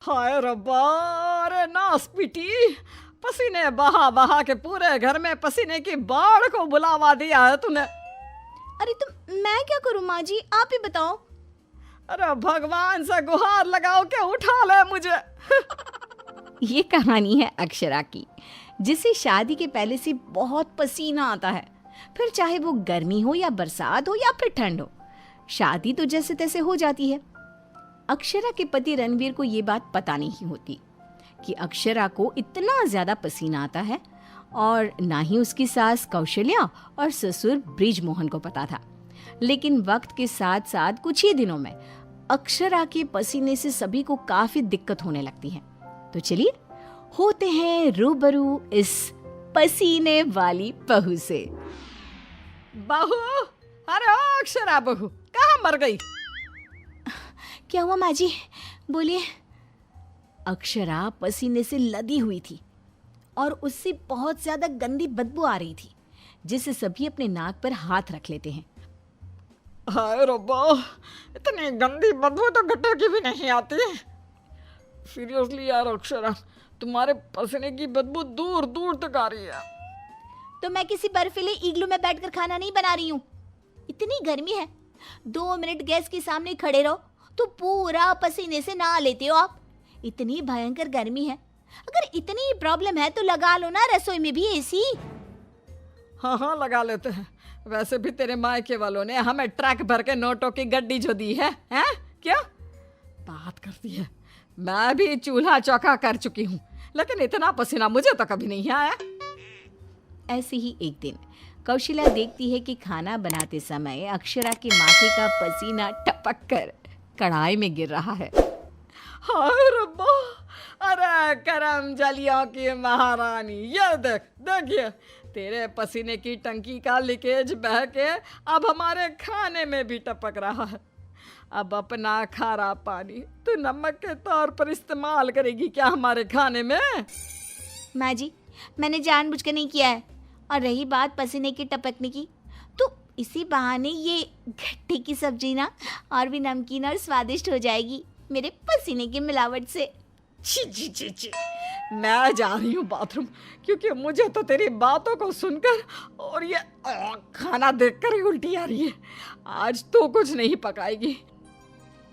हाय रब्बा! अरे नास पीटी! पसीने बहा बहा के पूरे घर में पसीने की बाढ़ को बुलावा दिया है तूने। अरे तो मैं क्या करूं माँ जी, आप ही बताओ। अरे भगवान से गुहार लगाओ के उठा ले मुझे। ये कहानी है अक्षरा की, जिसे शादी के पहले से बहुत पसीना आता है। फिर चाहे वो गर्मी हो या बरसात हो या फिर ठंड हो, शादी तो जैसे तैसे हो जाती है। अक्षरा के पति रणवीर को ये बात पता नहीं होती कि अक्षरा को इतना ज्यादा पसीना आता है, और ना ही उसकी सास कौशल्या और ससुर ब्रिजमोहन को पता था। लेकिन वक्त के साथ साथ कुछ ही दिनों में अक्षरा के पसीने से सभी को काफी दिक्कत होने लगती है। तो चलिए होते हैं रूबरू इस पसीने वाली बहू से। बहू! अरे ओ अक्षरा बहू, कहाँ मर गई? क्या हुआ माँ जी, बोलिए। अक्षरा पसीने से लदी हुई थी और उससे बहुत ज्यादा गंदी बदबू आ रही थी, जिससे सभी अपने नाक पर हाथ रख लेते हैं। हाय रब्बा! इतनी गंदी बदबू तो गटर की भी नहीं आती। सीरियसली यार अक्षरा, तुम्हारे पसीने की बदबू दूर दूर तक आ रही है। तो मैं किसी बर्फीले इग्लू में बैठकर खाना नहीं बना रही हूँ। इतनी गर्मी है, 2 मिनट गैस के सामने खड़े रहो तो पूरा पसीने से नहा लेते हो आप। इतनी भयंकर गर्मी है, अगर इतनी प्रॉब्लम है तो लगा लो ना रसोई में भी एसी। हाँ हाँ लगा लेते हैं। वैसे भी तेरे मायके वालों ने हमें ट्रक भर के नोटों की गड्डी जो दी है, हैं? क्या बात करती है? मैं भी चूल्हा चौका कर चुकी हूँ, लेकिन इतना पसीना मुझे तो कभी नहीं आया। ऐसे ही एक दिन कौशल्या देखती है कि खाना बनाते समय अक्षरा के माथे का पसीना टपक कर कढ़ाई में गिर रहा है। हाय रब्बा! अरे करम जलियों की महारानी, ये देख, देखिए तेरे पसीने की टंकी का लीकेज बह के अब हमारे खाने में भी टपक रहा है। अब अपना खारा पानी तू नमक के तौर पर इस्तेमाल करेगी क्या हमारे खाने में? माँ जी, मैंने जानबूझकर नहीं किया है। और रही बात पसीने की टपकने की, तो इसी बहाने ये गट्टे की सब्जी ना और भी नमकीन और स्वादिष्ट हो जाएगी मेरे पसीने की मिलावट से। छी छी छी छी! मैं जा रही हूँ बाथरूम, क्योंकि मुझे तो तेरी बातों को सुनकर और ये खाना देखकर ही उल्टी आ रही है। आज तो कुछ नहीं पकाएगी।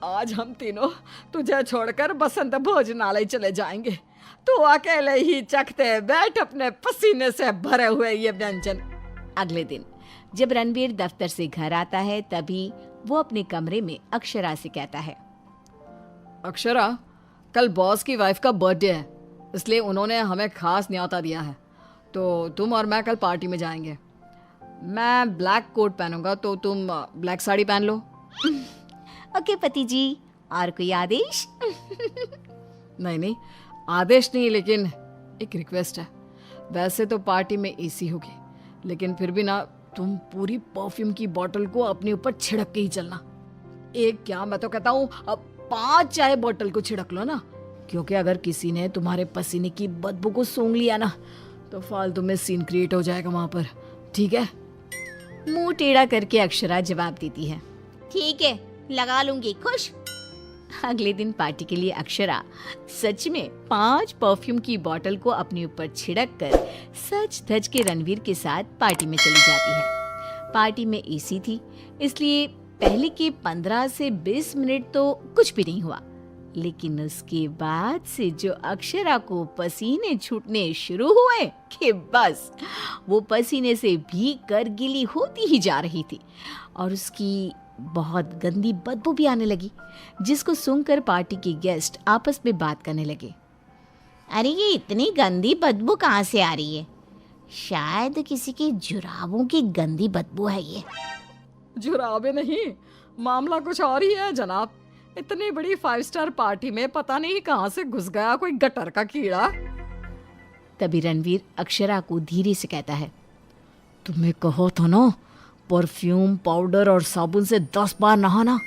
आज हम तीनों तुझे छोड़कर बसंत भोजनालय चले जाएंगे। तू अकेले ही चखते बैठ अपने पसीने से भरे हुए ये व्यंजन। अगले दिन जब रणवीर दफ्तर से घर आता है, तभी वो अपने कमरे में अक्षरा से कहता है, अक्षरा, कल बॉस की वाइफ का बर्थडे है, इसलिए उन्होंने हमें खास न्योता दिया है, तो तुम और मैं कल पार्टी में जाएंगे। मैं ब्लैक कोट पहनूंगा, तो तुम ब्लैक साड़ी पहन लो। ओके पति जी, और कोई आदेश? नहीं नहीं, आदेश नहीं, लेकिन एक रिक्वेस्ट है। वैसे तो पार्टी में एसी होगी, लेकिन फिर भी ना तुम पूरी परफ्यूम की बोतल को अपने ऊपर छिड़क के ही चलना। एक क्या, मैं तो कहता हूँ अब 5 चाय बोतल को छिड़क लो ना, क्योंकि अगर किसी ने तुम्हारे पसीने की बदबू को सूंघ लिया ना तो फालतू में सीन क्रिएट हो जाएगा वहां पर, ठीक है? मुंह टेढ़ा करके अक्षरा जवाब देती है, ठीक है, लगा लूंगी, खुश। अगले दिन पार्टी के लिए अक्षरा सच में 5 परफ्यूम की बोतल को अपने ऊपर छिड़क कर सच धज के रणवीर के साथ पार्टी में चली जाती है। पार्टी में एसी थी, इसलिए पहले के 15 से 20 मिनट तो कुछ भी नहीं हुआ, लेकिन उसके बाद से जो अक्षरा को पसीने छूटने शुरू हुए कि बस वो पसीने से भीग कर गीली होती ही जा रही थी, और उसकी बहुत गंदी बदबू भी आने लगी, जिसको सूंघकर पार्टी के गेस्ट आपस में बात करने लगे। अरे ये इतनी गंदी बदबू कहाँ से आ रही है? शायद किसी के जुराबों की गंदी बदबू है ये। जुराबे नहीं, मामला कुछ और ही है जनाब। इतनी बड़ी 5 स्टार पार्टी में पता नहीं कहाँ से घुस गया कोई गटर का कीड़ा। तभी रणवीर अक्षरा को धीरे से कहता है, तुम्हें कहो तो ना, परफ्यूम, पाउडर और साबुन से 10 बार नहाना।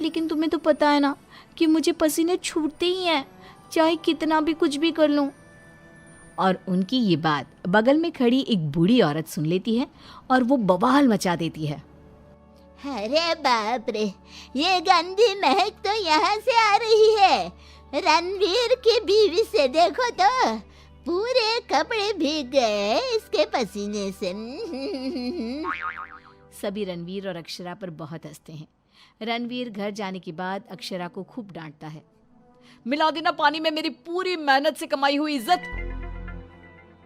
लेकिन तुम्हें तो पता है ना कि मुझे पसीने छूटते ही हैं, चाहे कितना भी कुछ भी कर लूं। और उनकी ये बात बगल में खड़ी एक बूढ़ी औरत सुन लेती है और वो बवाल मचा देती है। अरे बाप रे, ये गंदी महक तो यहाँ से आ रही है। रणवीर की बीवी से देखो तो पूरे कपड़े भीग गए इसके पसीने से। सभी रणवीर और अक्षरा पर बहुत हंसते हैं। रणवीर घर जाने के बाद अक्षरा को खूब डांटता है। मिला दी ना पानी में मेरी पूरी मेहनत से कमाई हुई इज्जत।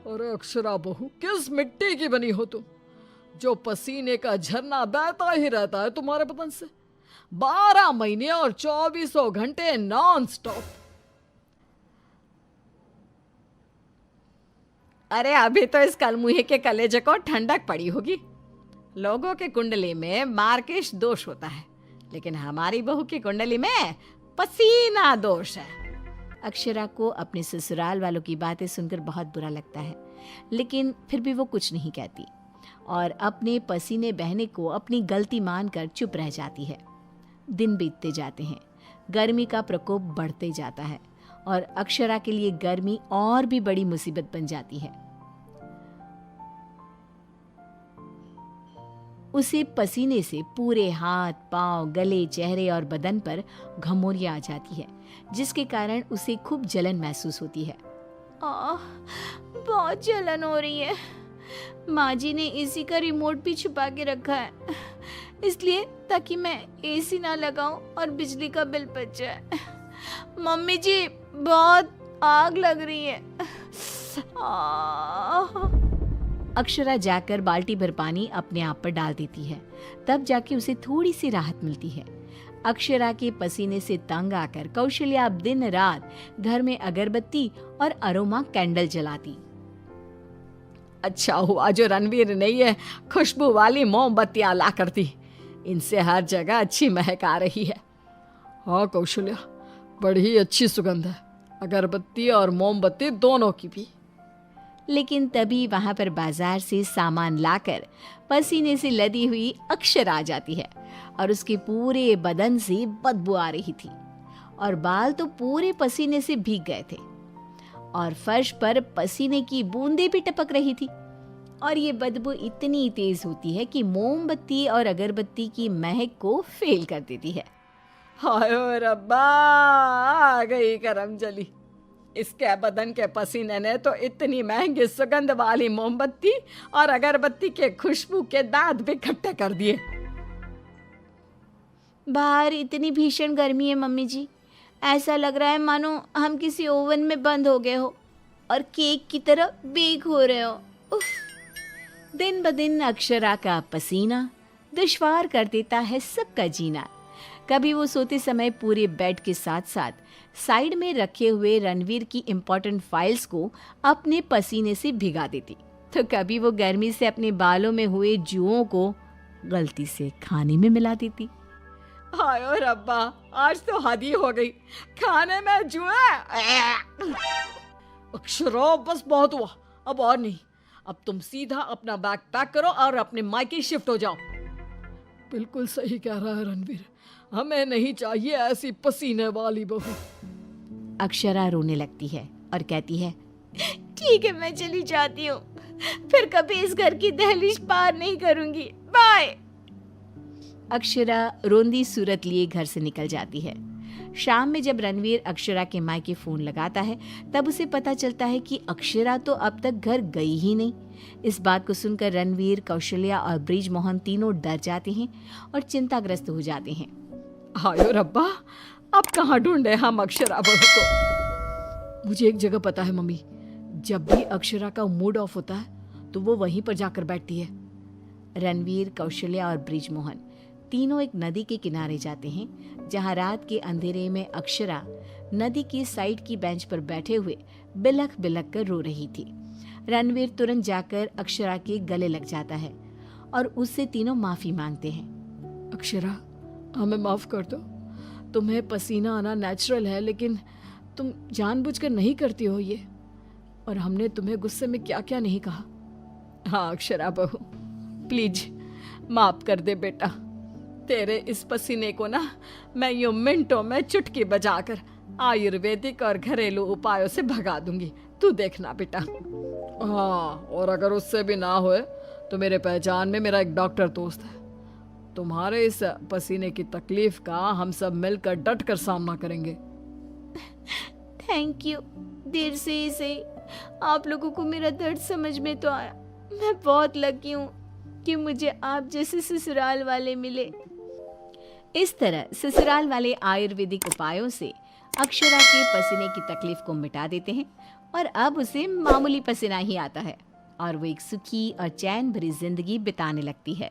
अरे अक्षरा बहू, किस मिट्टी की बनी हो तुम, जो पसीने का झरना बहता ही रहता है तुम्हारे बदन से 12 महीने और 2400 घंटे नॉन स्टॉप। अरे अभी तो इस कलमुहे के कलेजे को ठंडक पड़ी होगी। लोगों के कुंडली में मार्केश दोष होता है, लेकिन हमारी बहू की कुंडली में पसीना दोष है। अक्षरा को अपने ससुराल वालों की बातें सुनकर बहुत बुरा लगता है, लेकिन फिर भी वो कुछ नहीं कहती और अपने पसीने बहने को अपनी गलती मानकर चुप रह जाती है। दिन बीतते जाते हैं, गर्मी का प्रकोप बढ़ते जाता है और अक्षरा के लिए गर्मी और भी बड़ी मुसीबत बन जाती है। उसे पसीने से पूरे हाथ, पांव, गले, चेहरे और बदन पर घमौरियां आ जाती है, जिसके कारण उसे खूब जलन महसूस होती है। बहुत जलन हो रही है। माँ जी ने एसी का रिमोट भी छुपा के रखा है, इसलिए ताकि मैं एसी ना लगाऊं और बिजली का बिल बच जाए। मम्मी जी, बहुत आग लग रही है। अक्षरा जाकर बाल्टी भर पानी अपने आप पर डाल देती है, तब जाके उसे थोड़ी सी राहत मिलती है। अक्षरा के पसीने से तंग आकर कौशल्या अब दिन रात घर में अगरबत्ती और अरोमा कैंडल जलाती। अच्छा हुआ जो रणवीर ने ये खुशबू वाली मोमबत्तियां ला कर दी, इनसे हर जगह अच्छी महक आ रही है। हाँ कौशल्या, बड़ी अच्छी सुगंध है, अगरबत्ती और मोमबत्ती दोनों की भी। लेकिन तभी वहां पर बाजार से सामान लाकर पसीने से लदी हुई अक्षरा आ जाती है और उसके पूरे बदन से बदबू आ रही थी और बाल तो पूरे पसीने से भीग गए थे और फर्श पर पसीने की बूंदें भी टपक रही थी और ये बदबू इतनी तेज होती है कि मोमबत्ती और अगरबत्ती की महक को फेल कर देती है। हाय रब्बा, आ गई करम जली। इसके बदन के पसीने ने तो इतनी महंगी सुगंध वाली मोमबत्ती और अगरबत्ती के खुशबू के दांत भी इकट्ठे कर दिए। बाहर इतनी भीषण गर्मी है मम्मी जी, ऐसा लग रहा है मानो हम किसी ओवन में बंद हो गए हो और केक की तरह बेक हो रहे हो। उफ। दिन ब दिन अक्षरा का पसीना दुश्वार कर देता है सबका जीना। कभी वो सोते समय पूरे बेड के साथ साथ साइड में रखे हुए रणवीर की इम्पोर्टेंट फाइल्स को अपने पसीने से भिगा देती, तो कभी वो गर्मी से अपने बालों में हुए जुओं को गलती से खाने में मिला देती। हाय रब्बा, आज तो हद ही हो गई, खाने में जुए। अक्षरा बस बहुत हुआ, अब और नहीं। अब तुम सीधा अपना बैग पैक करो और अपने मायके शिफ्ट हो जाओ। बिल्कुल सही कह रहा है रणवीर, हमें नहीं चाहिए ऐसी पसीने वाली बहू। अक्षरा रोने लगती है और कहती है, ठीक है मैं चली जाती हूँ, फिर कभी इस घर की दहलीज पार नहीं करूंगी, बाय। अक्षरा रोंदी सूरत लिए घर से निकल जाती है। शाम में जब रणवीर अक्षरा के मायके फोन लगाता है, तब उसे पता चलता है कि अक्षरा तो अब तक घर गई ही नहीं। इस बात को सुनकर रणवीर, कौशल्या और ब्रिज मोहन तीनों डर जाते हैं और चिंताग्रस्त हो जाते हैं। हाय रब्बा, अब कहाँ ढूंढे हम अक्षरा बहू को। मुझे एक जगह पता है मम्मी, जब भी अक्षरा का मूड ऑफ होता है तो वो वहीं पर जाकर बैठती है। रणवीर, कौशल्या और ब्रिज मोहन तीनों एक नदी के किनारे जाते हैं, जहां रात के अंधेरे में अक्षरा नदी की साइड की बेंच पर बैठे हुए बिलख बिलख कर रो रही थी। रणवीर तुरंत जाकर अक्षरा के गले लग जाता है और उससे तीनों माफी मांगते हैं। अक्षरा, हमें माफ कर दो, तुम्हें पसीना आना नेचुरल है, लेकिन तुम जानबूझकर नहीं करती हो ये, और हमने तुम्हें गुस्से में क्या क्या नहीं कहा। हाँ अक्षरा बहू, प्लीज माफ कर दे बेटा। तेरे इस पसीने को ना मैं यूं मिनटों में चुटकी बजाकर आयुर्वेदिक और घरेलू उपायों से भगा दूंगी, तू देखना बेटा। हाँ, और अगर उससे भी ना होए तो मेरे पहचान में मेरा एक डॉक्टर दोस्त है, तुम्हारे इस पसीने की तकलीफ का हम सब मिलकर डट कर सामना करेंगे। Thank you. देर से ही सही आप लोगों को मेरा दर्द समझ में तो आया। मैं बहुत लकी हूँ कि मुझे आप जैसे ससुराल वाले मिले। इस तरह ससुराल वाले आयुर्वेदिक उपायों से अक्षरा के पसीने की तकलीफ को मिटा देते हैं और अब उसे मामूली पसीना ही आता है और वो एक सुखी और चैन भरी जिंदगी बिताने लगती है।